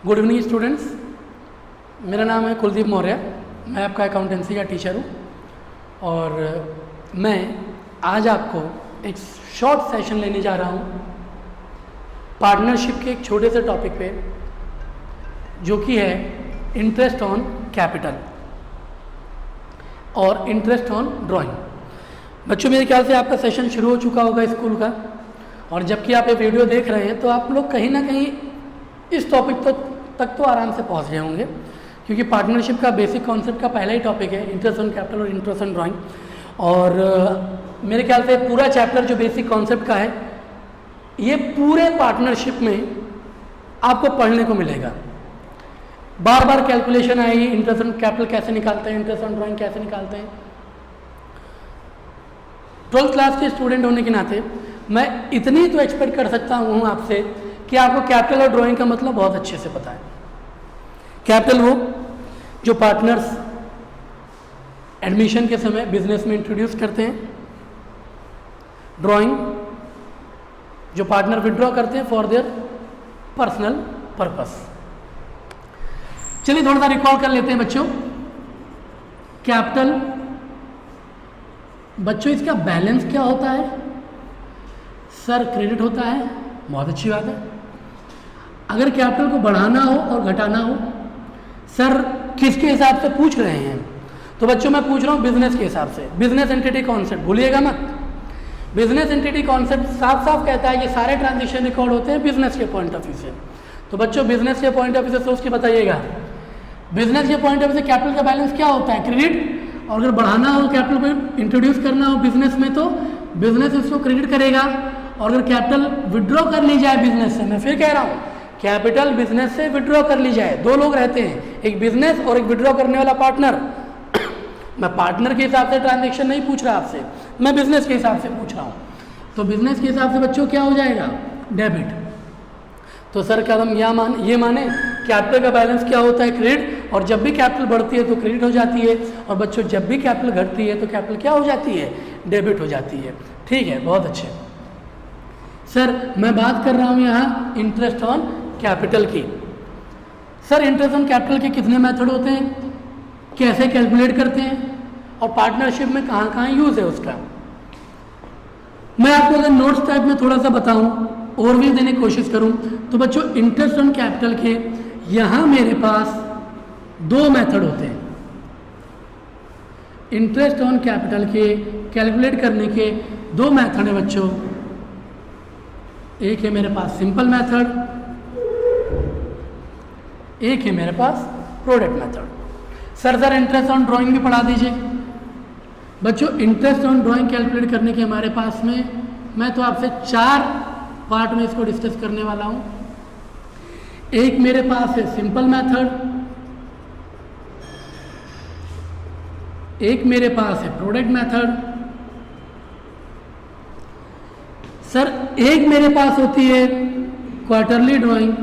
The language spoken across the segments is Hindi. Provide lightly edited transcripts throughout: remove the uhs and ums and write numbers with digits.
गुड इवनिंग स्टूडेंट्स, मेरा नाम है कुलदीप मौर्य। मैं आपका अकाउंटेंसी का टीचर हूँ और मैं आज आपको एक शॉर्ट सेशन लेने जा रहा हूँ पार्टनरशिप के एक छोटे से टॉपिक पे, जो कि है इंटरेस्ट ऑन कैपिटल और इंटरेस्ट ऑन ड्राइंग। बच्चों, मेरे ख्याल से आपका सेशन शुरू हो चुका होगा स्कूल का, और जबकि आप ये वीडियो देख रहे हैं तो आप लोग कहीं ना कहीं इस टॉपिक तक तो आराम से पहुंच गए होंगे, क्योंकि पार्टनरशिप का बेसिक कॉन्सेप्ट का पहला ही टॉपिक है इंटरेस्ट ऑन कैपिटल और इंटरेस्ट ऑन ड्राइंग। और मेरे ख्याल से पूरा चैप्टर जो बेसिक कॉन्सेप्ट का है, ये पूरे पार्टनरशिप में आपको पढ़ने को मिलेगा। बार बार कैलकुलेशन आएगी, इंटरेस्ट ऑन कैपिटल कैसे निकालते हैं, इंटरेस्ट ऑन ड्राइंग कैसे निकालते हैं। 12th क्लास के स्टूडेंट होने के नाते मैं इतनी तो एक्सपेक्ट कर सकता हूँ आपसे कि आपको कैपिटल और ड्राइंग का मतलब बहुत अच्छे से पता है। कैपिटल वो जो पार्टनर्स एडमिशन के समय बिजनेस में इंट्रोड्यूस करते हैं, ड्राइंग जो पार्टनर विड्रॉ करते हैं फॉर देयर पर्सनल पर्पस। चलिए थोड़ा सा रिकॉल कर लेते हैं बच्चों। कैपिटल, बच्चों इसका बैलेंस क्या होता है? सर क्रेडिट होता है, बहुत अच्छी बात है। अगर कैपिटल को बढ़ाना हो और घटाना हो, सर किसके हिसाब से पूछ रहे हैं? तो बच्चों मैं पूछ रहा हूँ बिजनेस के हिसाब से। बिजनेस एंटिटी कॉन्सेप्ट भूलिएगा मत। बिजनेस एंटिटी कॉन्सेप्ट साफ साफ कहता है कि सारे ट्रांजेक्शन रिकॉर्ड होते हैं बिजनेस के पॉइंट ऑफ व्यू से। तो बच्चों बिजनेस के पॉइंट ऑफ व्यू से सोच के बताइएगा, बिजनेस के पॉइंट ऑफ व्यू से कैपिटल का बैलेंस क्या होता है? क्रेडिट। और अगर बढ़ाना हो, कैपिटल को इंट्रोड्यूस करना हो बिजनेस में, तो बिजनेस उसको क्रेडिट करेगा। और अगर कैपिटल विड्रॉ कर ली जाए बिजनेस से, मैं फिर कह रहा हूँ कैपिटल बिजनेस से विड्रॉ कर ली जाए, दो लोग रहते हैं, एक बिजनेस और एक विड्रॉ करने वाला पार्टनर। मैं पार्टनर के हिसाब से ट्रांजेक्शन नहीं पूछ रहा आपसे, मैं बिजनेस के हिसाब से पूछ रहा हूँ। तो बिजनेस के हिसाब से बच्चों क्या हो जाएगा? डेबिट। तो सर क्या हम ये माने कैपिटल का बैलेंस क्या होता है? क्रेडिट। और जब भी कैपिटल बढ़ती है तो क्रेडिट हो जाती है, और बच्चों जब भी कैपिटल घटती है तो कैपिटल क्या हो जाती है? डेबिट हो जाती है। ठीक है, बहुत अच्छे। सर मैं बात कर रहा हूँ यहाँ इंटरेस्ट ऑन कैपिटल की। सर इंटरेस्ट ऑन कैपिटल के कितने मेथड होते हैं, कैसे कैलकुलेट करते हैं, और पार्टनरशिप में कहाँ कहाँ यूज़ है उसका? मैं आपको अगर नोट्स टाइप में थोड़ा सा बताऊं, ओवरव्यू देने की कोशिश करूं, तो बच्चों इंटरेस्ट ऑन कैपिटल के यहाँ मेरे पास दो मेथड होते हैं। इंटरेस्ट ऑन कैपिटल के कैलकुलेट करने के दो मेथड है बच्चों। एक है मेरे पास सिंपल मेथड, एक है मेरे पास product method. Sir interest on drawing भी पढ़ा दीजिए बच्चों। इंटरेस्ट ऑन ड्राइंग कैलकुलेट करने के हमारे पास में, मैं तो आपसे 4 पार्ट में इसको डिस्कस करने वाला हूं। एक मेरे पास है सिंपल मेथड, एक मेरे पास है प्रोडक्ट मेथड। सर एक मेरे पास होती है क्वार्टरली ड्राइंग।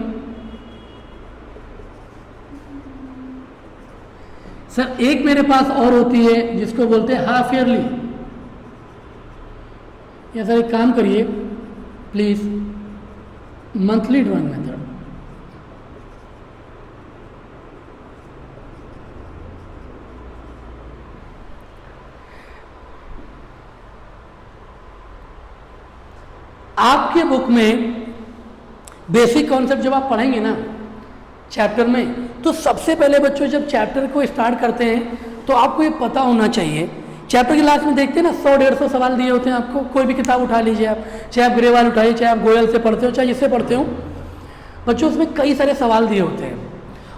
सर एक मेरे पास और होती है जिसको बोलते हैं हाफ ईयरली। या सर एक काम करिए प्लीज, मंथली ड्राइंग मेथड। आपके बुक में बेसिक कॉन्सेप्ट जब आप पढ़ेंगे ना चैप्टर में, तो सबसे पहले बच्चों जब चैप्टर को स्टार्ट करते हैं तो आपको ये पता होना चाहिए। चैप्टर की लास्ट में देखते हैं ना 100-150 सवाल दिए होते हैं आपको। कोई भी किताब उठा लीजिए आप, चाहे आप ग्रेवाल उठाइए, चाहे आप गोयल से पढ़ते हो, चाहे जिससे पढ़ते हो बच्चों, उसमें कई सारे सवाल दिए होते हैं।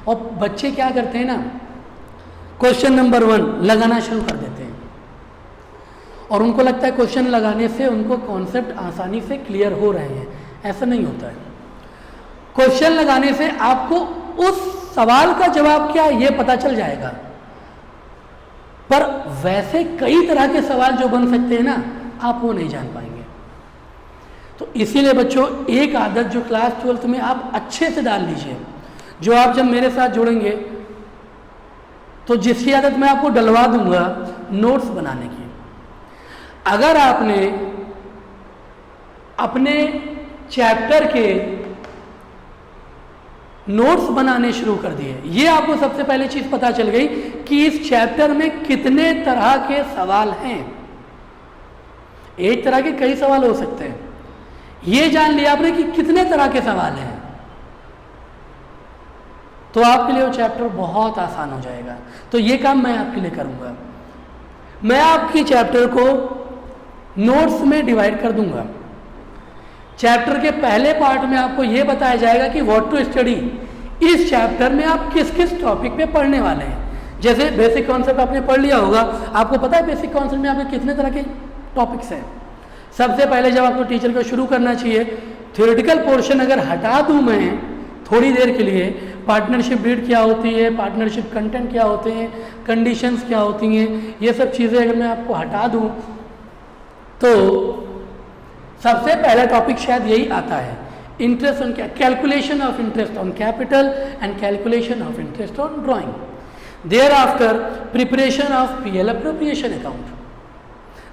और बच्चे क्या करते हैं ना, क्वेश्चन नंबर 1 लगाना शुरू कर देते हैं, और उनको लगता है क्वेश्चन लगाने से उनको कॉन्सेप्ट आसानी से क्लियर हो रहे हैं। ऐसा नहीं होता है। क्वेश्चन लगाने से आपको उस सवाल का जवाब क्या ये पता चल जाएगा, पर वैसे कई तरह के सवाल जो बन सकते हैं ना, आप वो नहीं जान पाएंगे। तो इसीलिए बच्चों एक आदत जो क्लास 12th में आप अच्छे से डाल लीजिए, जो आप जब मेरे साथ जुड़ेंगे तो जिसकी आदत मैं आपको डलवा दूंगा नोट्स बनाने की। अगर आपने अपने चैप्टर के नोट्स बनाने शुरू कर दिए। ये आपको सबसे पहले चीज पता चल गई कि इस चैप्टर में कितने तरह के सवाल हैं। एक तरह के कई सवाल हो सकते हैं, ये जान लिया आपने कि कितने तरह के सवाल हैं, तो आपके लिए वो चैप्टर बहुत आसान हो जाएगा। तो ये काम मैं आपके लिए करूंगा। मैं आपके चैप्टर को नोट्स में डिवाइड कर दूंगा। चैप्टर के पहले पार्ट में आपको यह बताया जाएगा कि व्हाट टू स्टडी। इस चैप्टर में आप किस किस टॉपिक पे पढ़ने वाले हैं। जैसे बेसिक कॉन्सेप्ट आपने पढ़ लिया होगा, आपको पता है बेसिक कॉन्सेप्ट में आपके कितने तरह के टॉपिक्स हैं। सबसे पहले जब आपको टीचर को शुरू करना चाहिए, थ्योरेटिकल पोर्शन अगर हटा दूं मैं थोड़ी देर के लिए, पार्टनरशिप ब्रीड क्या होती है, पार्टनरशिप कंटेंट क्या होते हैं, कंडीशंस क्या होती हैं, ये सब चीज़ें अगर मैं आपको हटा दूं तो सबसे पहला टॉपिक शायद यही आता है, interest on calculation of interest on capital and calculation of interest on drawing. Thereafter preparation of PL appropriation account,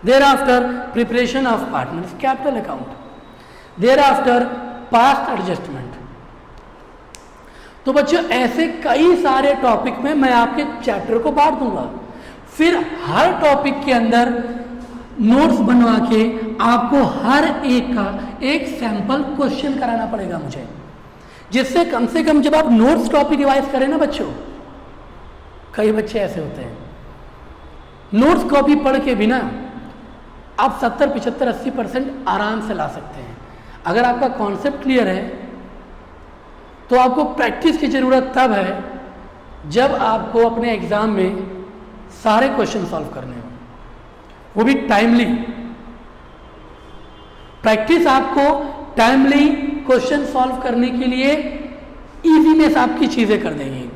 thereafter preparation of partners capital account, thereafter past adjustment. तो बच्चों ऐसे कई सारे टॉपिक में मैं आपके चैप्टर को बांट दूंगा। फिर हर टॉपिक के अंदर नोट्स बनवा के आपको हर एक का एक सैंपल क्वेश्चन कराना पड़ेगा मुझे, जिससे कम से कम जब आप नोट्स टॉपिक रिवाइज करें ना बच्चों, कई बच्चे ऐसे होते हैं नोट्स कॉपी पढ़ के बिना आप 70, 75, 80% आराम से ला सकते हैं। अगर आपका कॉन्सेप्ट क्लियर है तो आपको प्रैक्टिस की ज़रूरत तब है जब आपको अपने एग्ज़ाम में सारे क्वेश्चन सॉल्व करने हो, वो भी टाइमली। प्रैक्टिस आपको टाइमली क्वेश्चन सॉल्व करने के लिए इजीनेस आपकी चीज़ें कर देंगी।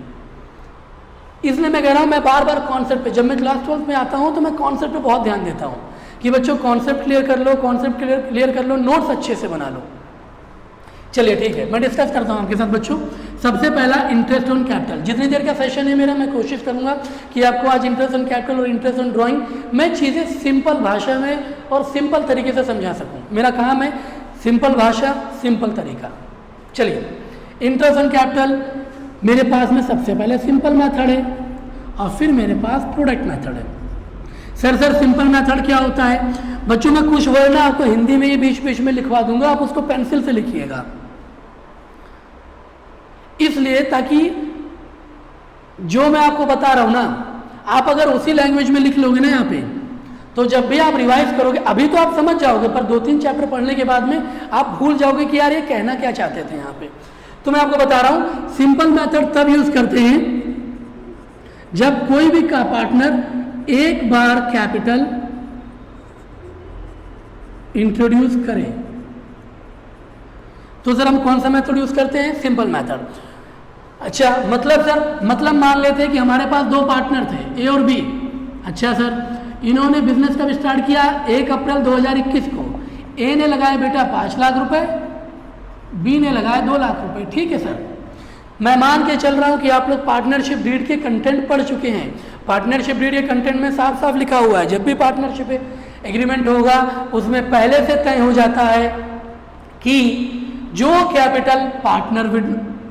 इसलिए मैं कह रहा हूँ, मैं बार बार कॉन्सेप्ट पे, जब मैं क्लास 12 में आता हूँ तो मैं कॉन्सेप्ट पे बहुत ध्यान देता हूँ कि बच्चों कॉन्सेप्ट क्लियर कर लो, कॉन्सेप्ट क्लियर कर लो, नोट्स अच्छे से बना लो। चलिए ठीक है, मैं डिस्कस करता हूँ आपके साथ बच्चों। सबसे पहला इंटरेस्ट ऑन कैपिटल। जितनी देर का सेशन है मेरा, मैं कोशिश करूँगा कि आपको आज इंटरेस्ट ऑन कैपिटल और इंटरेस्ट ऑन ड्राइंग मैं चीज़ें सिंपल भाषा में और सिंपल तरीके से समझा सकूँ। मेरा काम है सिंपल भाषा, सिंपल तरीका। चलिए, इंटरेस्ट ऑन कैपिटल मेरे पास में सबसे पहले सिंपल मेथड है और फिर मेरे पास प्रोडक्ट मेथड है। सर सिंपल मेथड क्या होता है बच्चों? मैं कुछ वर्ड ना आपको हिंदी में ही बीच बीच में लिखवा दूंगा, आप उसको पेंसिल से लिखिएगा, इसलिए ताकि जो मैं आपको बता रहा हूं ना, आप अगर उसी लैंग्वेज में लिख लोगे ना यहाँ पे, तो जब भी आप रिवाइज करोगे, अभी तो आप समझ जाओगे, पर 2-3 चैप्टर पढ़ने के बाद में आप भूल जाओगे कि यार ये कहना क्या चाहते थे यहाँ पे। तो मैं आपको बता रहा हूं, सिंपल मेथड तब यूज करते हैं जब कोई भी का पार्टनर एक बार कैपिटल इंट्रोड्यूस करें। तो सर हम कौन सा मेथड यूज करते हैं? Simple method. अच्छा, मतलब सर, मतलब मान लेते हैं कि हमारे पास 2 पार्टनर थे, ए और बी। अच्छा सर, इन्होंने बिजनेस कब स्टार्ट किया? 1 अप्रैल 2021 को। ए ने लगाए बेटा 5 लाख रुपए, बी ने लगाए 2 लाख रुपए। ठीक है सर, मैं मान के चल रहा हूं कि आप लोग पार्टनरशिप डीड के कंटेंट पढ़ चुके हैं। पार्टनरशिप डीड के कंटेंट में साफ साफ लिखा हुआ है, जब भी पार्टनरशिप एग्रीमेंट होगा उसमें पहले से तय हो जाता है कि जो कैपिटल पार्टनर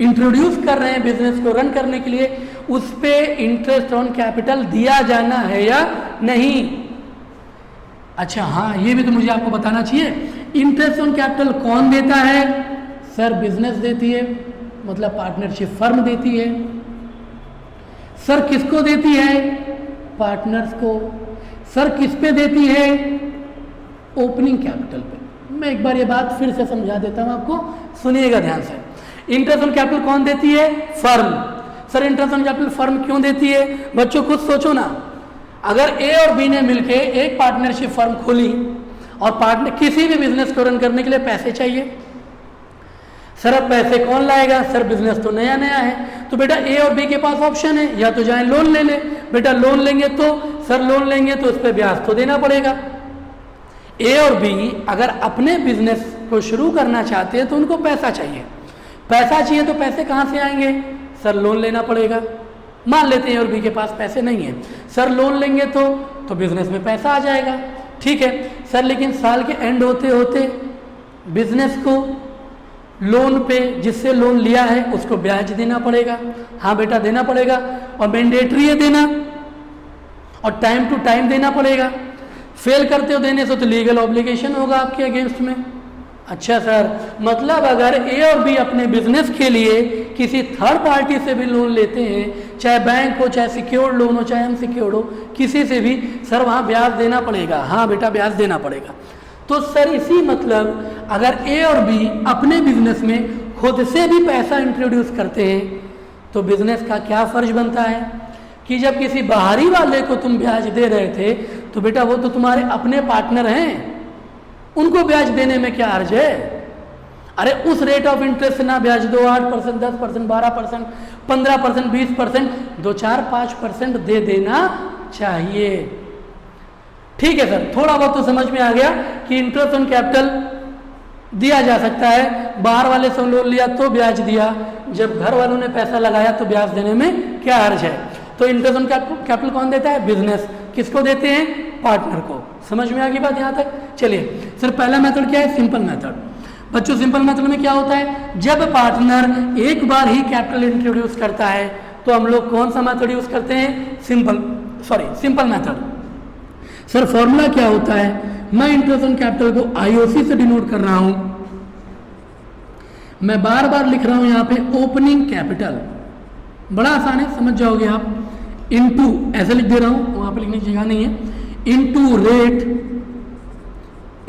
इंट्रोड्यूस कर रहे हैं बिजनेस को रन करने के लिए, उस पे इंटरेस्ट ऑन कैपिटल दिया जाना है या नहीं। अच्छा हाँ, ये भी तो मुझे आपको बताना चाहिए, इंटरेस्ट ऑन कैपिटल कौन देता है? सर बिजनेस देती है, मतलब पार्टनरशिप फर्म देती है। सर किसको देती है? पार्टनर्स को। सर किस पे देती है? ओपनिंग कैपिटल पे। मैं एक बार ये बात फिर से समझा देता हूं आपको, सुनिएगा ध्यान से। इंटरेस्ट ऑन कैपिटल कौन देती है? Firm. Sir interest on capital firm क्यों देती है? बच्चों खुद सोचो ना, अगर ए और बी ने मिलके एक पार्टनरशिप फर्म खोली और पार्टनर किसी भी बिजनेस को रन करने के लिए पैसे चाहिए, सर अब पैसे कौन लाएगा? सर बिजनेस तो नया नया है, तो बेटा ए और बी के पास ऑप्शन है, या तो जाए लोन ले ले। बेटा लोन लेंगे तो सर लोन लेंगे तो उस पर ब्याज तो देना पड़ेगा। ए और बी अगर अपने बिजनेस को शुरू करना चाहते हैं तो उनको पैसा चाहिए। पैसा चाहिए तो पैसे कहाँ से आएंगे? सर लोन लेना पड़ेगा। मान लेते हैं ए और बी के पास पैसे नहीं है, सर लोन लेंगे तो बिजनेस में पैसा आ जाएगा। ठीक है सर, लेकिन साल के एंड होते होते बिजनेस को लोन पे जिससे लोन लिया है उसको ब्याज देना पड़ेगा, हाँ बेटा देना पड़ेगा, और मैंडेटरी है देना, और टाइम टू टाइम देना पड़ेगा। फेल करते हो देने से तो लीगल ऑब्लिगेशन होगा आपके अगेंस्ट में। अच्छा सर, मतलब अगर ए और बी अपने बिजनेस के लिए किसी थर्ड पार्टी से भी लोन लेते हैं, चाहे बैंक हो, चाहे सिक्योर्ड लोन हो, चाहे अनसिक्योर्ड हो, किसी से भी, सर वहाँ ब्याज देना पड़ेगा, हाँ बेटा ब्याज देना पड़ेगा। तो सर इसी मतलब अगर ए और बी अपने बिजनेस में खुद से भी पैसा इंट्रोड्यूस करते हैं तो बिजनेस का क्या फर्ज बनता है कि जब किसी बाहरी वाले को तुम ब्याज दे रहे थे तो बेटा वो तो तुम्हारे अपने पार्टनर हैं, उनको ब्याज देने में क्या अर्ज है। अरे उस रेट ऑफ इंटरेस्ट से ना ब्याज दो, 8%, 10%, 12%, 15%, 20%, 2-4-5% दे देना चाहिए। ठीक है सर, थोड़ा बहुत तो समझ में आ गया कि इंटरेस्ट ऑन कैपिटल दिया जा सकता है, बाहर वाले से लोन लिया तो ब्याज दिया, जब घर वालों ने पैसा लगाया तो ब्याज देने में क्या अर्ज है। तो इंटरेस्ट ऑन कैपिटल कौन देता है? बिजनेस। किसको देते हैं? पार्टनर को। समझ में आ गई बात यहाँ तक? चलिए सर, पहला मेथड क्या है? Simple method. बच्चों सिंपल मेथड में क्या होता है, जब पार्टनर एक बार ही कैपिटल इंट्रोड्यूस करता है तो हम लोग कौन सा मेथड यूज करते हैं? Simple method. सर फॉर्मूला क्या होता है? मैं इंटरेस्ट ऑन कैपिटल को आईओसी से डिनोट कर रहा हूं, मैं बार बार लिख रहा हूं यहां पे ओपनिंग कैपिटल, बड़ा आसान है, समझ जाओगे आप। इनटू, ऐसे लिख दे रहा हूं, वहां पे लिखने की जगह नहीं है, इनटू रेट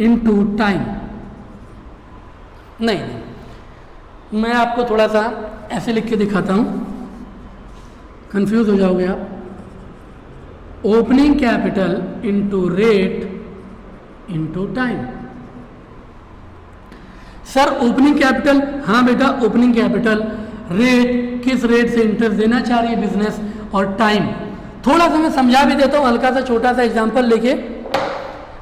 इनटू टाइम। नहीं, मैं आपको थोड़ा सा ऐसे लिख के दिखाता हूं, कंफ्यूज हो जाओगे आप। Opening capital into rate into time. Sir opening capital, हाँ बेटा ओपनिंग कैपिटल, रेट किस रेट से इंटरेस्ट देना चाह रही है बिजनेस, और टाइम थोड़ा सा मैं समझा भी देता हूँ, हल्का सा छोटा सा एग्जांपल लेके।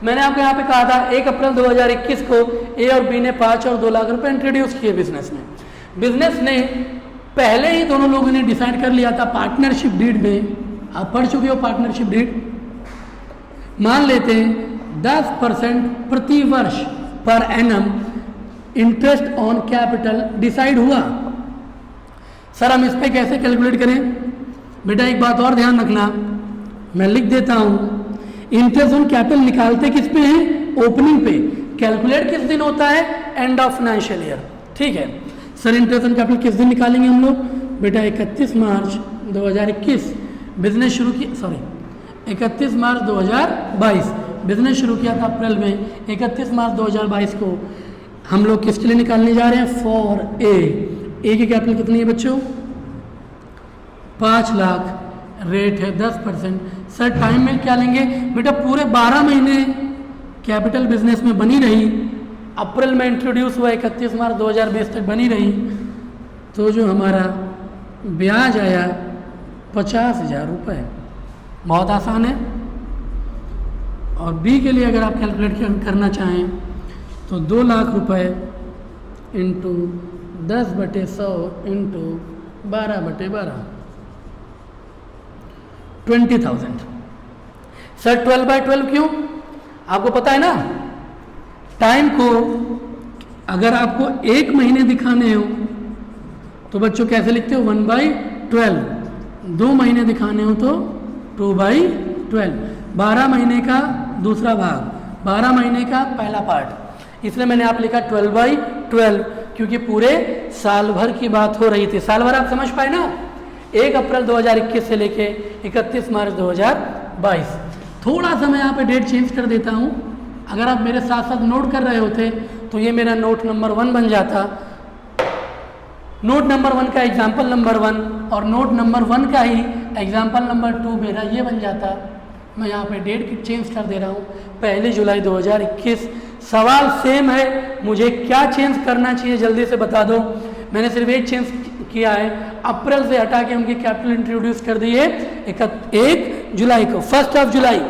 मैंने आपको यहाँ पे कहा था 1 अप्रैल 2021 को ए और बी ने 5 और 2 लाख रुपए इंट्रोड्यूस किए बिजनेस में। बिजनेस ने पहले ही दोनों लोगों ने डिसाइड कर लिया था पार्टनरशिप डीड में, आप पढ़ चुके हो पार्टनरशिप डीड, मान लेते हैं 10% प्रति वर्ष per annum interest on capital decide हुआ। सर हम इस पे कैसे कैलकुलेट करें? बेटा एक बात और ध्यान रखना, मैं लिख देता हूं, इंटरेस्ट ऑन कैपिटल निकालते किस पे हैं? ओपनिंग पे। कैलकुलेट किस दिन होता है? End of financial year. ठीक है सर, इंटरेस्ट ऑन कैपिटल किस दिन निकालेंगे हम लोग? बेटा 31 मार्च 2021 बिजनेस शुरू किया, 31 मार्च 2022 बिजनेस शुरू किया था अप्रैल में, 31 मार्च 2022 को हम लोग किसके लिए निकालने जा रहे हैं? फॉर ए की कैपिटल कितनी है बच्चों? 5 लाख, रेट है 10%। सर टाइम में क्या लेंगे? बेटा पूरे 12 महीने कैपिटल बिजनेस में बनी रही, अप्रैल में इंट्रोड्यूस हुआ, 31 मार्च 2020 तक बनी रही, तो जो हमारा ब्याज आया 50,000 रुपये। बहुत आसान है। और बी के लिए अगर आप कैलकुलेट करना चाहें तो 2 लाख रुपए इंटू 10/100 इंटू 12/12 20,000। सर 12/12 क्यों? आपको पता है ना, टाइम को अगर आपको 1 महीने दिखाने हो तो बच्चों कैसे लिखते हो? 1/12। 2 महीने दिखाने हो तो 2/12। 12 महीने का दूसरा भाग, 12 महीने का पहला पार्ट, इसलिए मैंने आप लिखा 12/12, क्योंकि पूरे साल भर की बात हो रही थी। साल भर आप समझ पाए ना, 1 अप्रैल 2021 से लेके 31 मार्च 2022। थोड़ा सा मैं यहाँ पे डेट चेंज कर देता हूँ, अगर आप मेरे साथ साथ नोट कर रहे होते तो ये मेरा नोट नंबर 1 बन जाता। नोट नंबर 1 का एग्जाम्पल नंबर 1 और नोट नंबर 1 का ही एग्जाम्पल नंबर 2 मेरा ये बन जाता। मैं यहाँ पे डेट चेंज कर दे रहा हूँ, 1 जुलाई 2021। सवाल सेम है, मुझे क्या चेंज करना चाहिए जल्दी से बता दो। मैंने सिर्फ एक चेंज किया है, अप्रैल से हटा के उनकी कैपिटल इंट्रोड्यूस कर दी है 1 जुलाई को, 1 जुलाई।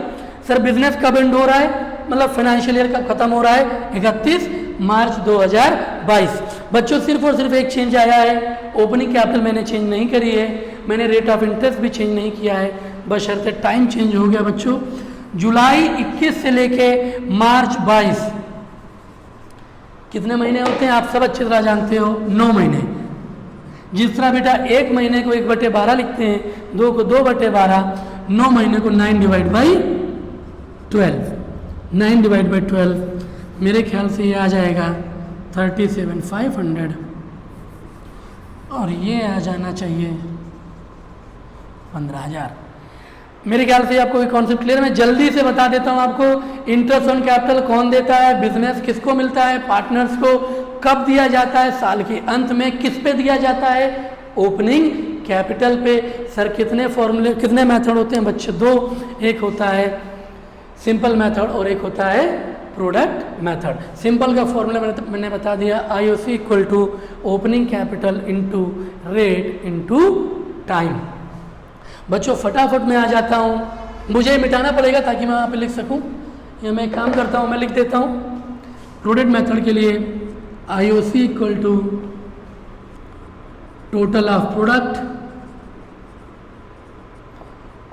सर बिजनेस कब एंड हो रहा है, मतलब फाइनेंशियल ईयर कब खत्म हो रहा है? 31 मार्च 2022। बच्चों सिर्फ और सिर्फ एक चेंज आया है, ओपनिंग कैपिटल मैंने चेंज नहीं करी है, मैंने रेट ऑफ इंटरेस्ट भी चेंज नहीं किया है, बशर्ते टाइम चेंज हो गया बच्चों। जुलाई 21 से लेके मार्च 22 कितने महीने होते हैं आप सब अच्छी तरह जानते हो, 9 महीने। जिस तरह बेटा 1 महीने को 1/12 लिखते हैं, 2 को 2/12, 9 महीने को 9/12, 9/12 मेरे ख्याल से ये आ जाएगा 37,500 और ये आ जाना चाहिए 15,000। मेरे ख्याल से आपको ये कॉन्सेप्ट क्लियर है। मैं जल्दी से बता देता हूँ आपको, इंटरेस्ट ऑन कैपिटल कौन देता है, बिजनेस किसको मिलता है, पार्टनर्स को कब दिया जाता है, साल के अंत में किस पे दिया जाता है, ओपनिंग कैपिटल पे। सर कितने फॉर्मूले, कितने मेथड होते हैं बच्चे? 2, एक होता है सिंपल मेथड और एक होता है प्रोडक्ट मेथड। सिंपल का फॉर्मूला मैंने बता दिया, IOC equal to opening capital into rate into time. बच्चों फटाफट मैं आ जाता हूँ, मुझे मिटाना पड़ेगा ताकि मैं वहाँ पे लिख सकूँ, या मैं काम करता हूँ, मैं लिख देता हूँ। प्रोडक्ट मेथड के लिए IOC equal to total of product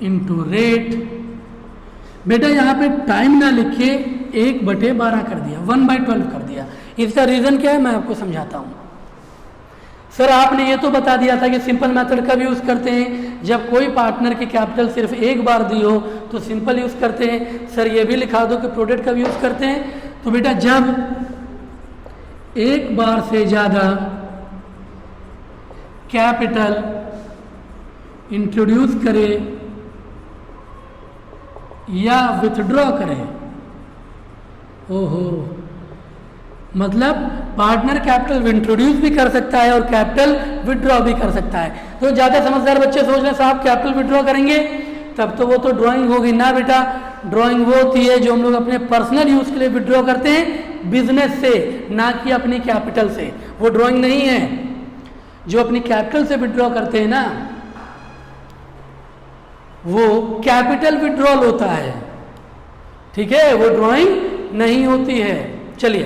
into rate. बेटा यहाँ पे टाइम ना लिखे 1/12 कर दिया, 1/12 कर दिया। इसका रीज़न क्या है मैं आपको समझाता हूँ। सर आपने ये तो बता दिया था कि सिंपल मेथड कब यूज़ करते हैं, जब कोई पार्टनर की कैपिटल सिर्फ एक बार दी हो तो सिंपल यूज़ करते हैं। सर ये भी लिखा दो कि प्रोडक्ट कब यूज़ करते हैं, तो बेटा जब एक बार से ज़्यादा कैपिटल इंट्रोड्यूस करे या विथड्रॉ करें। ओहो, मतलब पार्टनर कैपिटल इंट्रोड्यूस भी कर सकता है और कैपिटल विथड्रॉ भी कर सकता है। तो ज़्यादा समझदार बच्चे सोच रहे हैं साहब कैपिटल विथड्रॉ करेंगे तब तो वो तो ड्राइंग होगी ना। बेटा ड्राइंग वो होती है जो हम लोग अपने पर्सनल यूज़ के लिए विथड्रॉ करते हैं बिजनेस से, ना कि अपनी कैपिटल से। वो ड्राइंग नहीं है। जो अपनी कैपिटल से विथड्रॉ करते हैं ना वो कैपिटल विथड्रॉल होता है, ठीक है, वो ड्राइंग नहीं होती है। चलिए,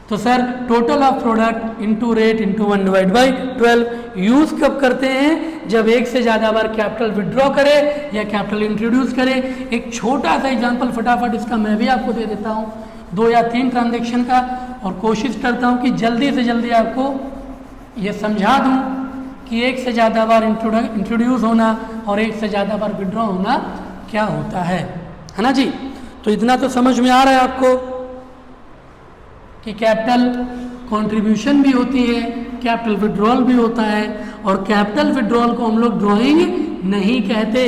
तो sir total of product into rate into 1/12 use कब करते हैं, जब एक से ज़्यादा बार कैपिटल विथड्रॉ करे या कैपिटल इंट्रोड्यूस करे। एक छोटा सा एग्जांपल फटाफट इसका मैं भी आपको दे देता हूँ, 2 या 3 ट्रांजेक्शन का, और कोशिश करता हूँ कि जल्दी से जल्दी आपको ये समझा दूँ कि एक से ज़्यादा बार इंट्रोड्यूस होना और एक से ज़्यादा बार विड्रॉ होना क्या होता है ना जी। तो इतना तो समझ में आ रहा है आपको कि कैपिटल कंट्रीब्यूशन भी होती है, कैपिटल विड्रॉल भी होता है, और कैपिटल विड्रॉल को हम लोग ड्राइंग नहीं कहते।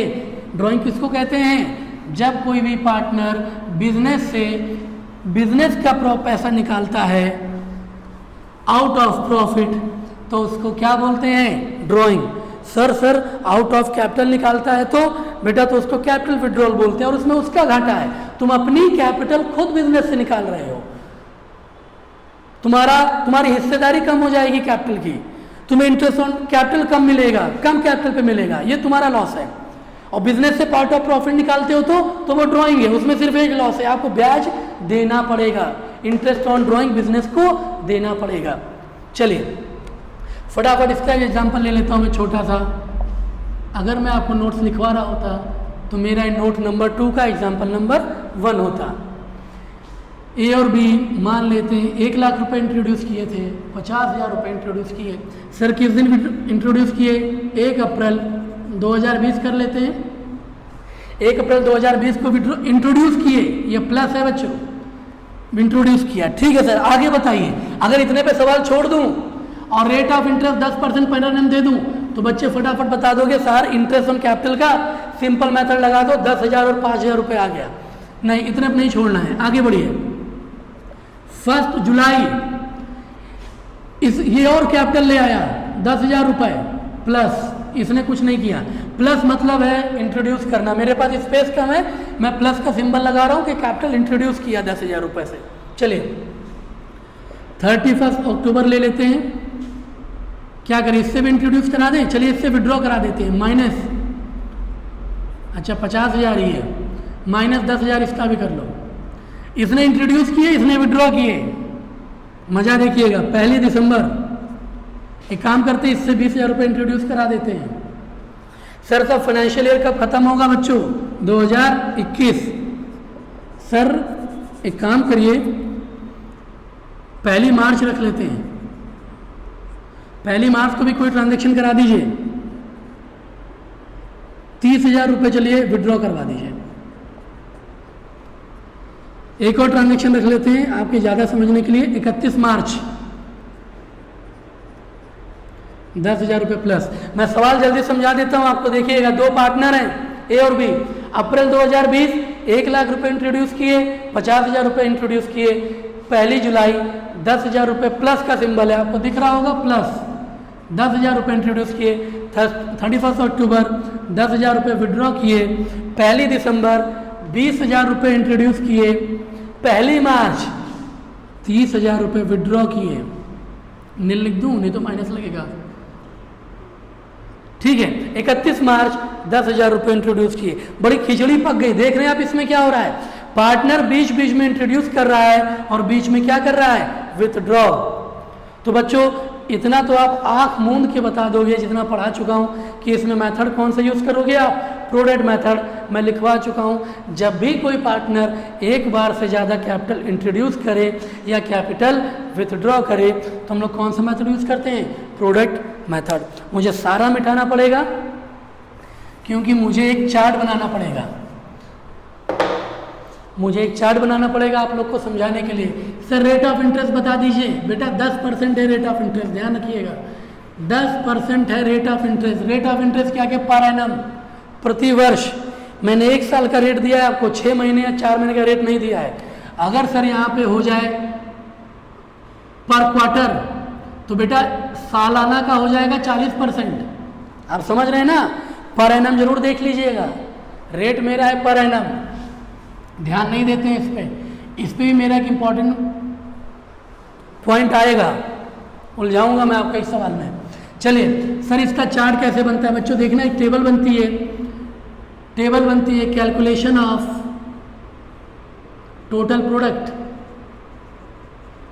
ड्राइंग किसको कहते हैं, जब कोई भी पार्टनर बिजनेस से बिजनेस का पैसा निकालता है आउट ऑफ प्रॉफिट तो उसको क्या बोलते हैं, drawing. Sir out of capital निकालता है तो बेटा तो उसको कैपिटल विड्रॉल बोलते हैं, और उसमें उसका घाटा है। तुम अपनी कैपिटल खुद बिजनेस से निकाल रहे हो, तुम्हारी हिस्सेदारी कम हो जाएगी कैपिटल की, तुम्हें इंटरेस्ट ऑन कैपिटल कम मिलेगा, कम कैपिटल पे मिलेगा, ये तुम्हारा लॉस है। और बिजनेस से पार्ट ऑफ प्रॉफिट निकालते हो तो वो ड्राइंग है, उसमें सिर्फ एक लॉस है, आपको ब्याज देना पड़ेगा, इंटरेस्ट ऑन ड्राइंग बिजनेस को देना पड़ेगा। चलिए फटाफट इसका एग्जांपल ले लेता हूँ मैं छोटा सा। अगर मैं आपको नोट्स लिखवा रहा होता तो मेरा नोट नंबर 2 का एग्जांपल नंबर 1 होता। ए और बी मान लेते हैं 1 लाख रुपए इंट्रोड्यूस किए थे, 50,000 रुपये इंट्रोड्यूस किए। सर किस दिन इंट्रोड्यूस किए, 1 अप्रैल 2020 कर लेते हैं। 1 अप्रैल 2020 को इंट्रोड्यूस किए, ये प्लस है बच्चों, इंट्रोड्यूस किया, ठीक है सर। आगे बताइए, अगर इतने पे सवाल छोड़ दूं और rate of interest 10% per annum दे दूं तो बच्चे फटाफट बता दोगे सर इंटरेस्ट ऑन कैपिटल का सिंपल मेथड लगा दो, 10,000 और 5,000 रुपये आ गया। नहीं, इतने पे नहीं छोड़ना है, आगे बढ़िए। 1 जुलाई ये और कैपिटल ले आया 10,000 रुपये प्लस, इसने कुछ नहीं किया। प्लस मतलब है इंट्रोड्यूस करना, मेरे पास स्पेस कम है, मैं प्लस का सिंबल लगा रहा हूँ कि कैपिटल इंट्रोड्यूस किया 10,000 रुपये से। चलिए 31 अक्टूबर ले लेते हैं, क्या करें, इससे भी इंट्रोड्यूस करा दें, चलिए इससे विड्रॉ करा देते हैं, माइनस, अच्छा 50,000 ही है, माइनस 10,000 इसका भी कर लो। इसने इंट्रोड्यूस किए, इसने विड्रॉ किए, मजा देखिएगा। 1 दिसंबर एक काम करते हैं, इससे 20,000 रुपये इंट्रोड्यूस करा देते हैं। सर सब फाइनेंशियल ईयर कब खत्म होगा बच्चों, 2021। सर एक काम करिए, पहली मार्च रख लेते हैं, पहली मार्च को भी कोई ट्रांजैक्शन करा दीजिए, 30,000 रुपये चलिए विड्रॉ करवा दीजिए। एक और ट्रांजैक्शन रख लेते हैं आपके ज़्यादा समझने के लिए, 31 मार्च 10,000 रुपये प्लस। मैं सवाल जल्दी समझा देता हूं आपको, देखिएगा, दो पार्टनर हैं ए और बी। अप्रैल 2020 1 लाख रुपए इंट्रोड्यूस किए, 50,000 रुपये इंट्रोड्यूस किए। 1 जुलाई 10,000 रुपये प्लस का सिंबल है, आपको दिख रहा होगा प्लस, 10,000 रुपये इंट्रोड्यूस किए। 31 अक्टूबर 10,000 रुपये विड्रॉ किए। 1 दिसंबर 20,000 रुपये इंट्रोड्यूस किए। 1 मार्च 30,000 रुपये विड्रॉ किए। नील लिख दूं, नहीं तो माइनस लगेगा, ठीक है। 31 मार्च 10,000 रुपये इंट्रोड्यूस किए। बड़ी खिचड़ी पक गई, देख रहे हैं आप इसमें क्या हो रहा है, पार्टनर बीच बीच में इंट्रोड्यूस कर रहा है और बीच में क्या कर रहा है, विथड्रॉ। तो बच्चों इतना तो आप आंख मूंद के बता दोगे, जितना पढ़ा चुका हूं कि इसमें मेथड कौन सा यूज करोगे आप, प्रोडक्ट मेथड मैं लिखवा चुका हूं। जब भी कोई पार्टनर एक बार से ज़्यादा कैपिटल इंट्रोड्यूस करे या कैपिटल विथड्रॉ करे तो हम लोग कौन सा मेथड यूज करते हैं, प्रोडक्ट मेथड। मुझे सारा मिटाना पड़ेगा क्योंकि मुझे एक चार्ट बनाना पड़ेगा, मुझे एक चार्ट बनाना पड़ेगा आप लोग को समझाने के लिए। सर रेट ऑफ इंटरेस्ट बता दीजिए। बेटा 10% है रेट ऑफ इंटरेस्ट, ध्यान रखिएगा, 10% है rate of interest. Rate of interest क्या, पर एनम, प्रति वर्ष। मैंने 1 साल का रेट दिया है आपको, 6 महीने या 4 महीने का रेट नहीं दिया है। अगर सर यहाँ पे हो जाए पर क्वार्टर तो बेटा सालाना का हो जाएगा 40%। आप समझ रहे हैं ना, पर एनम जरूर देख लीजिएगा। रेट मेरा है पर एनम, ध्यान नहीं देते हैं इस पे भी मेरा एक इंपॉर्टेंट पॉइंट आएगा, उलझाऊंगा मैं आपका इस सवाल में। चलिए सर इसका चार्ट कैसे बनता है बच्चों, देखना एक टेबल बनती है, टेबल बनती है कैलकुलेशन ऑफ टोटल प्रोडक्ट,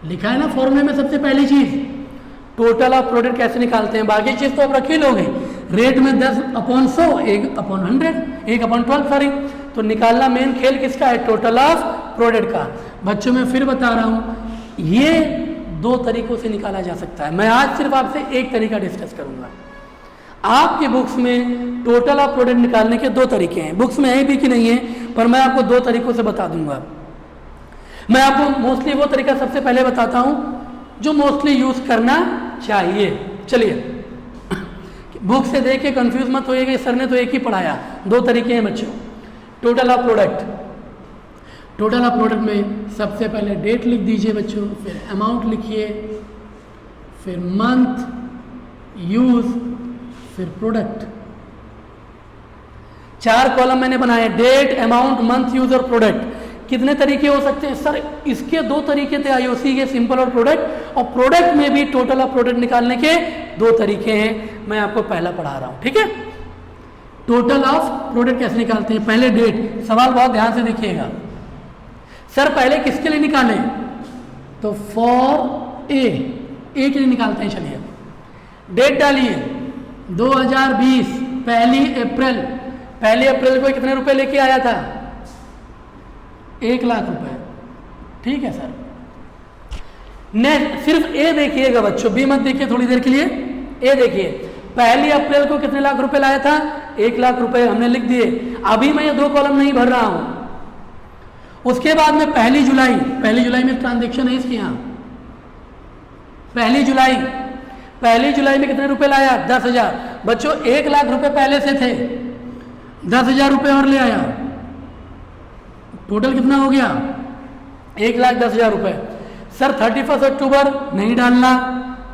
लिखा है ना फॉर्मूले में सबसे पहली चीज, टोटल ऑफ प्रोडक्ट कैसे निकालते हैं। बाकी चीज तो आप रख ही लोगे, रेट में 10/100, 1/100, 1/12 सॉरी। तो निकालना मेन खेल किसका है, टोटल ऑफ प्रोडक्ट का। बच्चों मैं फिर बता रहा हूं, ये 2 तरीकों से निकाला जा सकता है। मैं आज सिर्फ आपसे एक तरीका डिस्कस करूंगा। आपके बुक्स में टोटल ऑफ प्रोडक्ट निकालने के 2 तरीके हैं, बुक्स में है भी कि नहीं है, पर मैं आपको 2 तरीकों से बता दूंगा। मैं आपको मोस्टली वो तरीका सबसे पहले बताता हूं जो मोस्टली यूज करना चाहिए। चलिए बुक से देख के कंफ्यूज मत होइएगा, सर ने तो एक ही पढ़ाया, 2 तरीके हैं बच्चों। Total of product, total of product में सबसे पहले डेट लिख दीजिए बच्चों, फिर अमाउंट लिखिए, फिर मंथ, यूज, फिर प्रोडक्ट। 4 कॉलम मैंने बनाए, डेट, अमाउंट, मंथ, यूज और प्रोडक्ट। कितने तरीके हो सकते हैं सर, इसके 2 तरीके थे आईओसी के, सिंपल और प्रोडक्ट, और प्रोडक्ट में भी टोटल ऑफ प्रोडक्ट निकालने के 2 तरीके हैं। मैं आपको पहला पढ़ा रहा हूं, ठीक है। टोटल ऑफ प्रोडक्ट कैसे निकालते हैं, पहले डेट। सवाल बहुत ध्यान से देखिएगा, सर पहले किसके लिए निकालें, तो फॉर ए के लिए निकालते हैं। चलिए डेट डालिए 2020 1 अप्रैल, 1 अप्रैल को कितने रुपए लेके आया था, 1 लाख रुपए, ठीक है सर। नेक्स्ट सिर्फ ए देखिएगा बच्चों, बी मत देखिए थोड़ी देर के लिए, ए देखिए 1 अप्रैल को कितने लाख रुपए लाया था, 1 लाख रुपए हमने लिख दिए। अभी मैं ये 2 कॉलम नहीं भर रहा हूं। उसके बाद में 1 जुलाई में ट्रांजेक्शन है इसके यहाँ, 1 जुलाई में कितने रुपए लाया, 10,000। बच्चों 1 लाख रुपए पहले से थे, 10,000 रुपए और ले आया, टोटल कितना हो गया, 1,10,000 रुपए। सर 31 अक्टूबर नहीं डालना,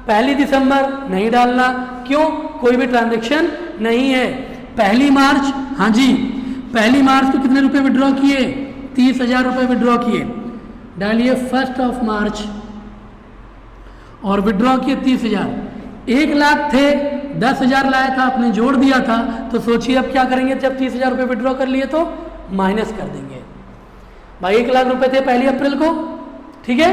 1 दिसंबर नहीं डालना, क्यों, कोई भी ट्रांजैक्शन नहीं है। 1 मार्च, हाँ जी 1 मार्च को कितने रुपए विड्रॉ किए, 30,000 रुपए विड्रॉ किए, डालिए 1 मार्च और विड्रॉ किए 30,000। 1 लाख थे, 10,000 लाया था आपने, जोड़ दिया था, तो सोचिए अब क्या करेंगे, जब 30,000 रुपए विड्रॉ कर लिए तो माइनस कर देंगे। भाई 1 लाख रुपए थे 1 अप्रैल को, ठीक है।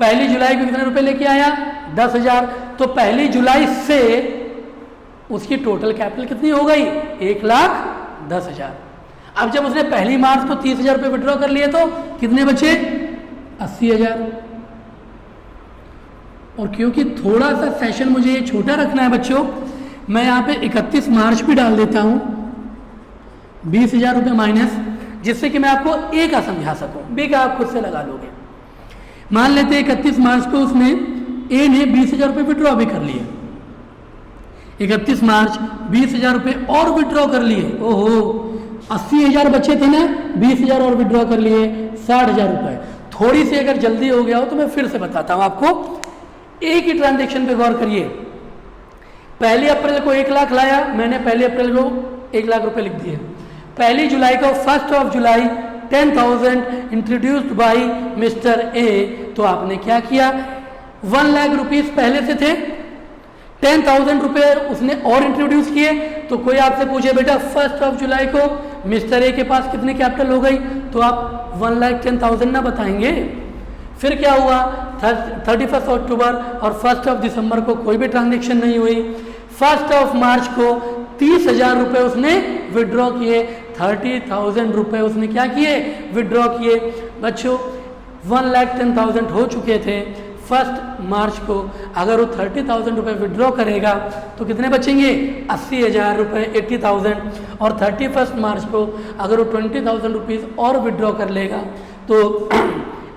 1 जुलाई को कितने रुपए लेके आया, 10,000। तो 1 जुलाई से उसकी टोटल कैपिटल कितनी हो गई, 1,10,000। अब जब उसने 1 मार्च को 30,000 रुपए विड्रॉ कर लिए तो कितने बचे, 80,000। और क्योंकि थोड़ा सा सेशन मुझे ये छोटा रखना है बच्चों, मैं यहाँ पे 31 मार्च भी डाल देता हूँ, 20,000 रुपये माइनस, जिससे कि मैं आपको ए का समझा सकूँ, बी का आप खुद से लगा लोगे। मान लेते हैं 31 मार्च को उसने ए ने 20,000 रुपये विड्रॉ भी कर लिए, 31 मार्च 20,000 रुपये और विड्रॉ कर लिए। ओहो, 80,000 बचे थे ना, 20,000 और विड्रॉ कर लिए, 60,000 रुपये। थोड़ी सी अगर जल्दी हो गया हो तो मैं फिर से बताता हूँ आपको। एक ही ट्रांजेक्शन पे गौर करिए। 1 अप्रैल को 1 लाख लाया मैंने, 1 अप्रैल को 1 लाख रुपए लिख दिए। 1 जुलाई को 1 जुलाई 10,000 इंट्रोड्यूस्ड बाई मिस्टर ए। तो आपने क्या किया, 1 लाख रुपीज पहले से थे, 10,000 रुपये उसने और इंट्रोड्यूस किए। तो कोई आपसे पूछे बेटा 1 जुलाई को मिस्टर ए के पास कितनी कैपिटल हो गई, तो आप 1,10,000 ना बताएंगे। फिर क्या हुआ, 31 अक्टूबर और 1 दिसंबर को कोई भी ट्रांजेक्शन नहीं हुई। 1 मार्च को 30,000 रुपये उसने विड्रॉ किए, 30,000 रुपये उसने क्या किए, विड्रॉ किए। बच्चों 1,10,000 हो चुके थे 1 मार्च को। अगर वो 30,000 रुपये विड्रॉ करेगा तो कितने बचेंगे, 80,000 रुपये, 80,000। और 31 मार्च को अगर वो 20,000 रुपीज़ और विड्रॉ कर लेगा तो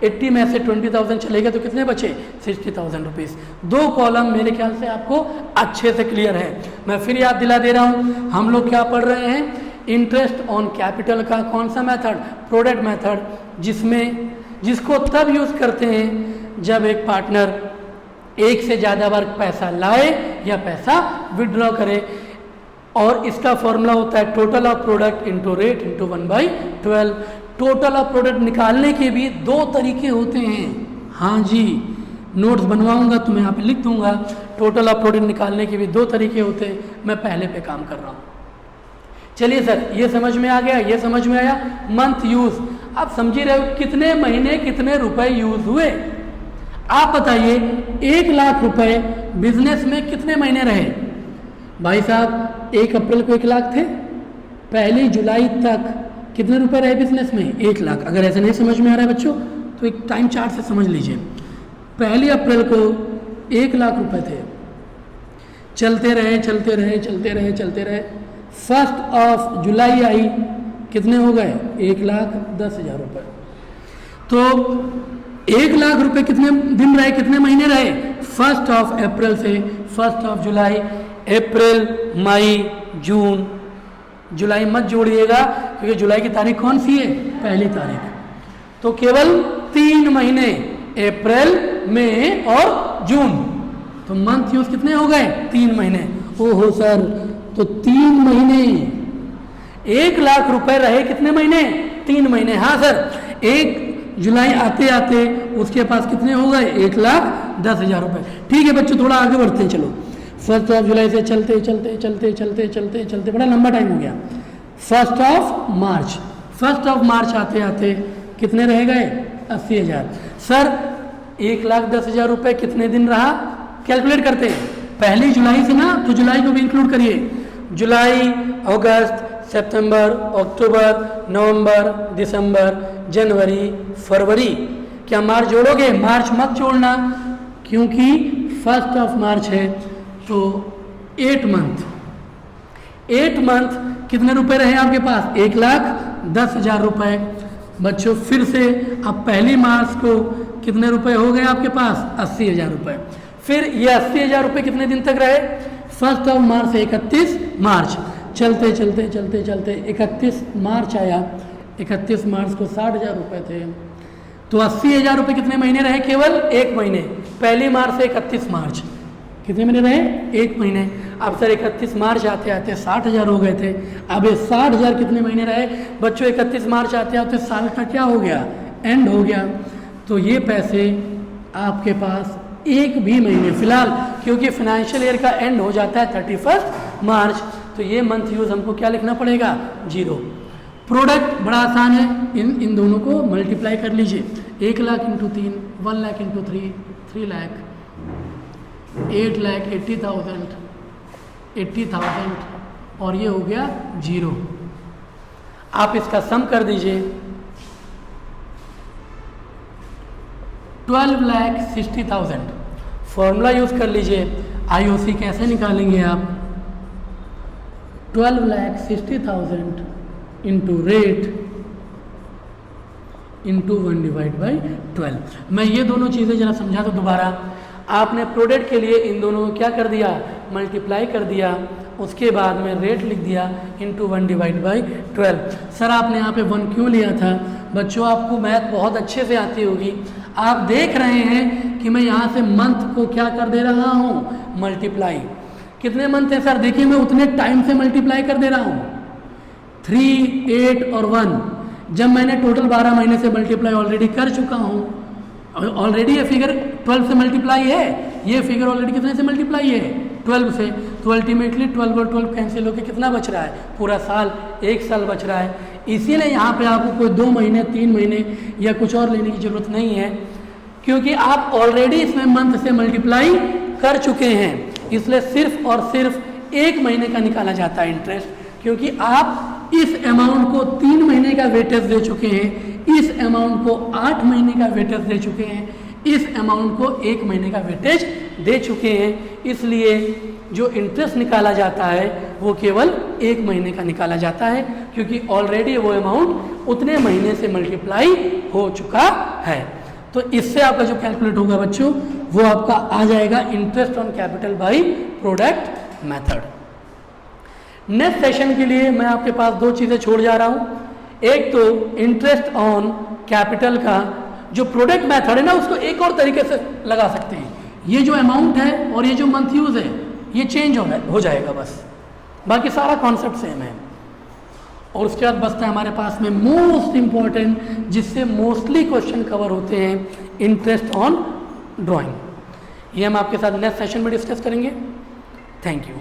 80 में से 20,000 चलेगा तो कितने बचे, 60,000 रुपीज़। 2 कॉलम मेरे ख्याल से आपको अच्छे से क्लियर है। मैं फिर याद दिला दे रहा हूँ, हम लोग क्या पढ़ रहे हैं, इंटरेस्ट ऑन कैपिटल का कौन सा मेथड, प्रोडक्ट मेथड, जिसको तब यूज़ करते हैं जब एक पार्टनर एक से ज़्यादा बार पैसा लाए या पैसा विड्रॉ करे। और इसका फॉर्मूला होता है total of product into rate into 1/12। Total of product निकालने के भी 2 तरीके होते हैं। हाँ जी, नोट्स बनवाऊंगा तो मैं यहाँ पे लिख दूंगा। टोटल ऑफ प्रोडक्ट निकालने के भी 2 तरीके होते हैं, मैं पहले पे काम कर रहा हूँ। चलिए सर, ये समझ में आ गया, ये समझ में आया। मंथ यूज, आप समझ रहे हो कितने महीने कितने रुपए यूज हुए। आप बताइए 1 लाख रुपए बिजनेस में कितने महीने रहे भाई साहब। 1 अप्रैल को 1 लाख थे, 1 जुलाई तक कितने रुपए रहे बिजनेस में, 1 लाख। अगर ऐसे नहीं समझ में आ रहा है बच्चों तो एक टाइम चार्ट से समझ लीजिए। 1 अप्रैल को 1 लाख रुपए थे, चलते रहे चलते रहे चलते रहे चलते रहे। 1 जुलाई आई, कितने हो गए, 1,10,000 रुपये। तो 1 लाख रुपए कितने दिन रहे, कितने महीने रहे, 1 अप्रैल से 1 जुलाई। अप्रैल, मई, जून, जुलाई मत जोड़िएगा क्योंकि जुलाई की तारीख कौन सी है, 1 तारीख। तो केवल 3 महीने, अप्रैल, मई और जून। तो मंथ यूज कितने हो गए, 3 महीने। ओहो सर, तो 3 महीने 1 लाख रुपए रहे कितने महीने, 3 महीने। हाँ सर, 1 जुलाई आते आते उसके पास कितने हो गए, 1,10,000 रुपये। ठीक है बच्चों, थोड़ा आगे बढ़ते हैं। चलो 1 जुलाई से चलते चलते चलते चलते चलते चलते बड़ा लंबा टाइम हो गया। 1 मार्च, 1 मार्च आते आते कितने रह गए, 80,000। सर 1,10,000 रुपये कितने दिन रहा, कैलकुलेट करते हैं। 1 जुलाई से ना, तो जुलाई को भी इंक्लूड करिए। जुलाई, अगस्त, सितंबर, अक्टूबर, नवंबर, दिसंबर, जनवरी, फरवरी। क्या मार्च जोड़ोगे, मार्च मत जोड़ना क्योंकि 1 मार्च है। तो 8 मंथ कितने रुपए रहे आपके पास, 1,10,000 रुपये। बच्चों फिर से अब 1 मार्च को कितने रुपए हो गए आपके पास, 80,000 रुपये। फिर ये 80,000 रुपये कितने दिन तक रहे, 1 मार्च से 31 मार्च। चलते चलते चलते चलते 31 मार्च आया, 31 मार्च को 60,000 रुपये थे। तो 80,000 रुपये कितने महीने रहे, केवल 1 महीने। 1 मार्च से 31 मार्च कितने महीने रहे, 1 महीने। अब सर 31 मार्च आते आते 60,000 हो गए थे। अब ये 60,000 कितने महीने रहे बच्चों, 31 मार्च आते आते साल का क्या हो गया, एंड हो गया। तो ये पैसे आपके पास एक भी महीने फिलहाल, क्योंकि फाइनेंशियल ईयर का एंड हो जाता है 31 मार्च, तो ये मंथ यूज हमको क्या लिखना पड़ेगा, 0। प्रोडक्ट बड़ा आसान है, इन दोनों को मल्टीप्लाई कर लीजिए। 1 लाख इंटू 3, 1 लाख इंटू 3, 3 लाख, 8,80,000, 80,000 और ये हो गया 0। आप इसका सम कर दीजिए, 12,60,000। फॉर्मूला यूज़ कर लीजिए, IOC कैसे निकालेंगे आप, 12,60,000 इंटू रेट इंटू 1/12। मैं ये दोनों चीज़ें जरा समझा दूँ दोबारा। आपने प्रोडक्ट के लिए इन दोनों को क्या कर दिया, मल्टीप्लाई कर दिया, उसके बाद में रेट लिख दिया इंटू 1/12। सर आपने यहाँ पे 1 क्यों लिया था? बच्चों आपको मैथ बहुत अच्छे से आती होगी, आप देख रहे हैं कि मैं यहाँ से मंथ को क्या कर दे रहा हूँ, मल्टीप्लाई। कितने मंथ है सर? देखिए मैं उतने टाइम से मल्टीप्लाई कर दे रहा हूँ, 3, 8 और 1। जब मैंने टोटल 12 महीने से मल्टीप्लाई ऑलरेडी कर चुका हूँ, ऑलरेडी ये फिगर 12 से मल्टीप्लाई है, ये फिगर ऑलरेडी कितने से मल्टीप्लाई है, 12 से। तो अल्टीमेटली 12 और 12 कैंसिल होकर कितना बच रहा है, पूरा साल, 1 साल बच रहा है। इसीलिए यहाँ पे आपको कोई 2 महीने 3 महीने या कुछ और लेने की ज़रूरत नहीं है, क्योंकि आप ऑलरेडी इसमें मंथ से मल्टीप्लाई कर चुके हैं। इसलिए सिर्फ और सिर्फ 1 महीने का निकाला जाता है इंटरेस्ट, क्योंकि आप इस अमाउंट को 3 महीने का वेटेज दे चुके हैं, इस अमाउंट को 8 महीने का वेटेज दे चुके हैं, इस अमाउंट को 1 महीने का वेटेज दे चुके हैं। इसलिए जो इंटरेस्ट निकाला जाता है वो केवल 1 महीने का निकाला जाता है, क्योंकि ऑलरेडी वो अमाउंट उतने महीने से मल्टीप्लाई हो चुका है। तो इससे आपका जो कैलकुलेट होगा बच्चों, वो आपका आ जाएगा interest on capital by product method. Next session के लिए मैं आपके पास 2 चीज़ें छोड़ जा रहा हूँ। एक तो इंटरेस्ट ऑन कैपिटल का जो प्रोडक्ट मेथड है ना, उसको एक और तरीके से लगा सकते हैं। ये जो अमाउंट है और ये जो मंथ यूज़ है ये चेंज हो जाएगा बस, बाकी सारा कॉन्सेप्ट सेम है। और उसके बाद बचता है हमारे पास में मोस्ट इम्पॉर्टेंट, जिससे मोस्टली क्वेश्चन कवर होते हैं, इंटरेस्ट ऑन ड्राइंग। ये हम आपके साथ नेक्स्ट सेशन में डिस्कस करेंगे। Thank you.